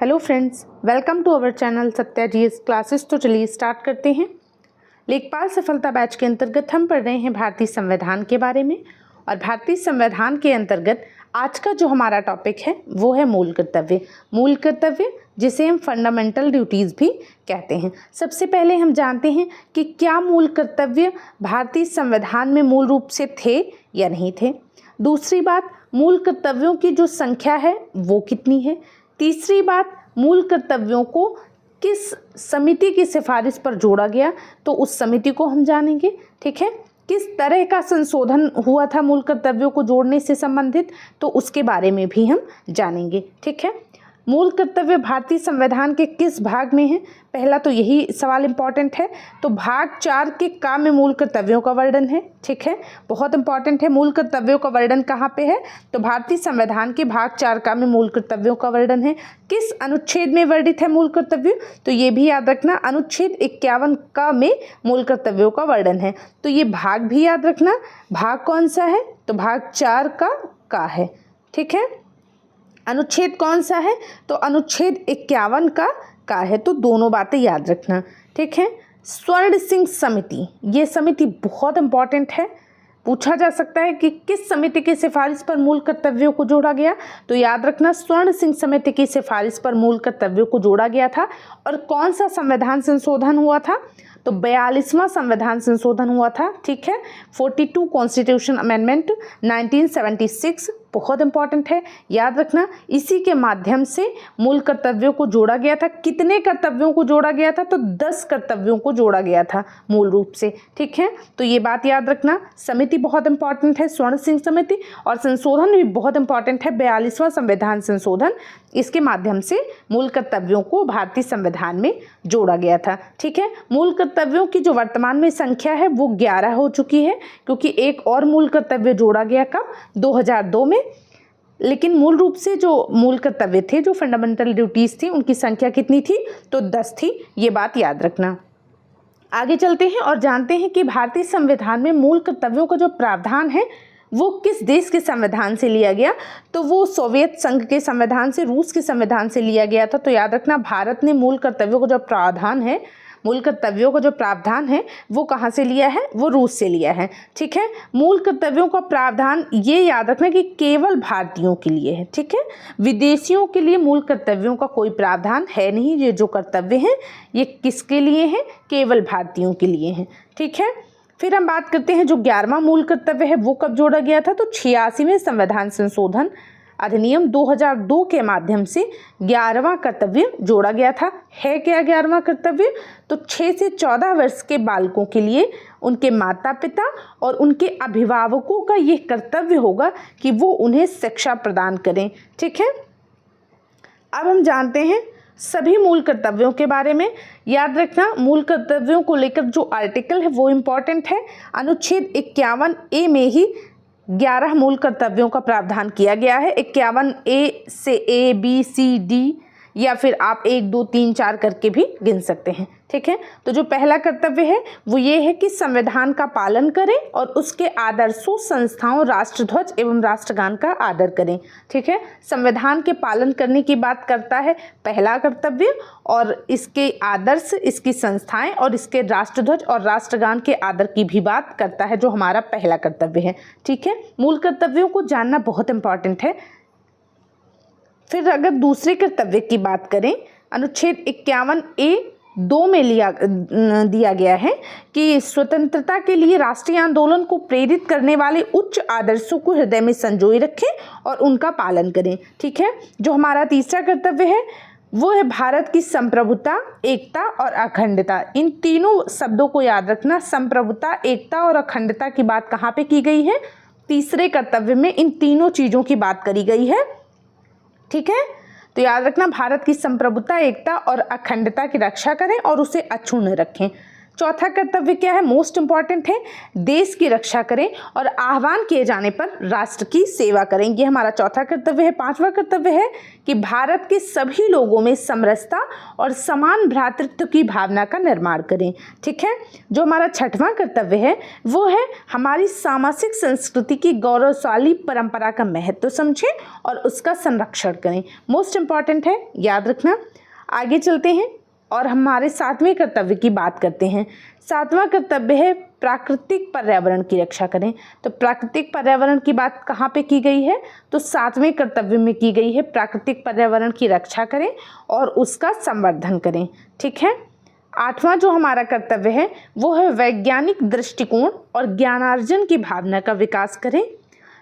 Hello friends, welcome to our channel Satya GS classes. तो चलिए start करते हैं। लेखपाल सफलता बैच के अंतर्गत हम पढ़ रहे हैं भारतीय संविधान के बारे में। और भारतीय संविधान के अंतर्गत आज का जो हमारा टॉपिक है वो है मूल कर्तव्य। मूल कर्तव्य जिसे हम फंडामेंटल ड्यूटीज़ भी कहते हैं। सबसे पहले हम जानते हैं कि क्या मूल कर्तव्य भारतीय संविधान में मूल रूप से थे या नहीं थे। दूसरी बात, मूल कर्तव्यों की जो संख्या है वो कितनी है। तीसरी बात, मूल कर्तव्यों को किस समिति की सिफारिश पर जोड़ा गया, तो उस समिति को हम जानेंगे। ठीक है, किस तरह का संशोधन हुआ था मूल कर्तव्यों को जोड़ने से संबंधित, तो उसके बारे में भी हम जानेंगे। ठीक है, मूल कर्तव्य भारतीय संविधान के किस भाग में है, पहला तो यही सवाल इम्पॉर्टेंट है। तो भाग 4 के का में मूल कर्तव्यों का वर्णन है। ठीक है, बहुत इंपॉर्टेंट है। मूल कर्तव्यों का वर्णन कहाँ पे है, तो भारतीय संविधान के भाग 4 का में मूल कर्तव्यों का वर्णन है। किस अनुच्छेद में वर्णित है मूल कर्तव्य, तो ये भी याद रखना, अनुच्छेद 51 का में मूल कर्तव्यों का वर्णन है। तो ये भाग भी याद रखना, भाग कौन सा है, तो भाग 4 का है। ठीक है, अनुच्छेद कौन सा है, तो अनुच्छेद 51 का है। तो दोनों बातें याद रखना। ठीक है, स्वर्ण सिंह समिति, ये समिति बहुत इंपॉर्टेंट है। पूछा जा सकता है कि किस समिति की सिफारिश पर मूल कर्तव्यों को जोड़ा गया, तो याद रखना स्वर्ण सिंह समिति की सिफारिश पर मूल कर्तव्यों को जोड़ा गया था। और कौन सा संविधान संशोधन हुआ था, तो 42वां संविधान संशोधन हुआ था। ठीक है, 42 कॉन्स्टिट्यूशन अमेंडमेंट 1976 बहुत इंपॉर्टेंट है, याद रखना। इसी के माध्यम से मूल कर्तव्यों को जोड़ा गया था। कितने कर्तव्यों को जोड़ा गया था, तो 10 कर्तव्यों को जोड़ा गया था मूल रूप से। ठीक है, तो ये बात याद रखना। समिति बहुत इंपॉर्टेंट है, स्वर्ण सिंह समिति, और संशोधन भी बहुत इंपॉर्टेंट है, 42वां संविधान संशोधन। इसके माध्यम से मूल कर्तव्यों को भारतीय संविधान में जोड़ा गया था। ठीक है, मूल कर्तव्यों की जो वर्तमान में संख्या है वो 11 हो चुकी है, क्योंकि एक और मूल कर्तव्य जोड़ा गया कब, 2002 में। लेकिन मूल रूप से जो मूल कर्तव्य थे, जो फंडामेंटल ड्यूटीज़ थी, उनकी संख्या कितनी थी, तो 10 थी। ये बात याद रखना। आगे चलते हैं और जानते हैं कि भारतीय संविधान में मूल कर्तव्यों का जो प्रावधान है वो किस देश के संविधान से लिया गया, तो वो सोवियत संघ के संविधान से, रूस के संविधान से लिया गया था। तो याद रखना, भारत ने मूल कर्तव्यों का जो प्रावधान है, मूल कर्तव्यों का जो प्रावधान है वो कहाँ से लिया है, वो रूस से लिया है। ठीक है, मूल कर्तव्यों का प्रावधान ये याद रखना कि केवल भारतीयों के लिए है। ठीक है, विदेशियों के लिए मूल कर्तव्यों का कोई प्रावधान है नहीं। ये जो कर्तव्य हैं ये किसके लिए हैं, केवल भारतीयों के लिए हैं। ठीक है, फिर हम बात करते हैं जो 11वां मूल कर्तव्य है वो कब जोड़ा गया था, तो 86वें संविधान संशोधन अधिनियम 2002 के माध्यम से 11वां कर्तव्य जोड़ा गया था। है क्या 11वां कर्तव्य, तो 6 से 14 वर्ष के बालकों के लिए उनके माता पिता और उनके अभिभावकों का ये कर्तव्य होगा कि वो उन्हें शिक्षा प्रदान करें। ठीक है, अब हम जानते हैं सभी मूल कर्तव्यों के बारे में। याद रखना, मूल कर्तव्यों को लेकर जो आर्टिकल है वो इम्पॉर्टेंट है। अनुच्छेद 51A में ही 11 मूल कर्तव्यों का प्रावधान किया गया है। 51A से A, B, C, D, या फिर आप 1, 2, 3, 4 करके भी गिन सकते हैं। ठीक है, तो जो पहला कर्तव्य है वो ये है कि संविधान का पालन करें और उसके आदर्शों, संस्थाओं, राष्ट्रध्वज एवं राष्ट्रगान का आदर करें। ठीक है, संविधान के पालन करने की बात करता है पहला कर्तव्य, और इसके आदर्श, इसकी संस्थाएं और इसके राष्ट्रध्वज और राष्ट्रगान के आदर की भी बात करता है, जो हमारा पहला कर्तव्य है। ठीक है, मूल कर्तव्यों को जानना बहुत इंपॉर्टेंट है। फिर अगर दूसरे कर्तव्य की बात करें, अनुच्छेद 51A(2) में दिया गया है कि स्वतंत्रता के लिए राष्ट्रीय आंदोलन को प्रेरित करने वाले उच्च आदर्शों को हृदय में संजोए रखें और उनका पालन करें। ठीक है, जो हमारा तीसरा कर्तव्य है वो है भारत की संप्रभुता, एकता और अखंडता। इन तीनों शब्दों को याद रखना, संप्रभुता, एकता और अखंडता की बात कहाँ पे की गई है, तीसरे कर्तव्य में इन तीनों चीज़ों की बात करी गई है। ठीक है, तो याद रखना, भारत की संप्रभुता, एकता और अखंडता की रक्षा करें और उसे अक्षुण्ण रखें। चौथा कर्तव्य क्या है, मोस्ट इंपॉर्टेंट है, देश की रक्षा करें और आह्वान किए जाने पर राष्ट्र की सेवा करें। ये हमारा चौथा कर्तव्य है। पांचवा कर्तव्य है कि भारत के सभी लोगों में समरसता और समान भ्रातृत्व की भावना का निर्माण करें। ठीक है। जो हमारा छठवां कर्तव्य है वो है हमारी सामाजिक संस्कृति की गौरवशाली परंपरा का महत्व समझें और उसका संरक्षण करें। मोस्ट इंपॉर्टेंट है, याद रखना। आगे चलते हैं और हमारे सातवें कर्तव्य की बात करते हैं। सातवां कर्तव्य है प्राकृतिक पर्यावरण की रक्षा करें। तो प्राकृतिक पर्यावरण की बात कहाँ पे की गई है, तो सातवें कर्तव्य में की गई है। प्राकृतिक पर्यावरण की रक्षा करें और उसका संवर्धन करें। ठीक है। आठवां जो हमारा कर्तव्य है वो है वैज्ञानिक दृष्टिकोण और ज्ञानार्जन की भावना का विकास करें।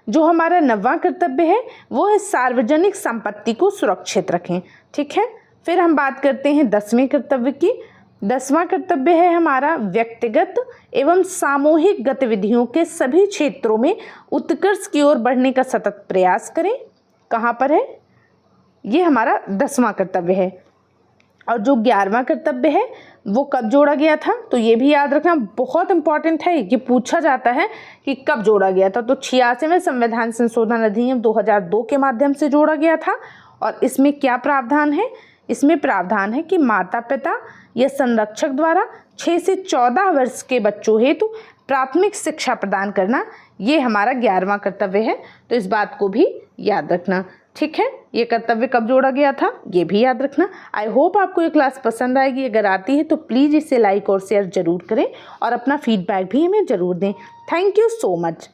जो हमारा नौवां कर्तव्य है वो है सार्वजनिक संपत्ति को सुरक्षित रखें। ठीक है। फिर हम बात करते हैं 10वें कर्तव्य की। 10वां कर्तव्य है हमारा व्यक्तिगत एवं सामूहिक गतिविधियों के सभी क्षेत्रों में उत्कर्ष की ओर बढ़ने का सतत प्रयास करें। कहाँ पर है, ये हमारा 10वां कर्तव्य है। और जो 11वां कर्तव्य है वो कब जोड़ा गया था, तो ये भी याद रखना, बहुत इंपॉर्टेंट है। ये पूछा जाता है कि कब जोड़ा गया था, तो 86वें संविधान संशोधन अधिनियम 2002 के माध्यम से जोड़ा गया था। और इसमें क्या प्रावधान है, इसमें प्रावधान है कि माता पिता या संरक्षक द्वारा 6 से 14 वर्ष के बच्चों हेतु प्राथमिक शिक्षा प्रदान करना, ये हमारा 11वां कर्तव्य है। तो इस बात को भी याद रखना। ठीक है। ये कर्तव्य कब जोड़ा गया था, ये भी याद रखना। आई होप आपको ये क्लास पसंद आएगी। अगर आती है तो प्लीज़ इसे लाइक और शेयर ज़रूर करें और अपना फीडबैक भी हमें ज़रूर दें। Thank you so much.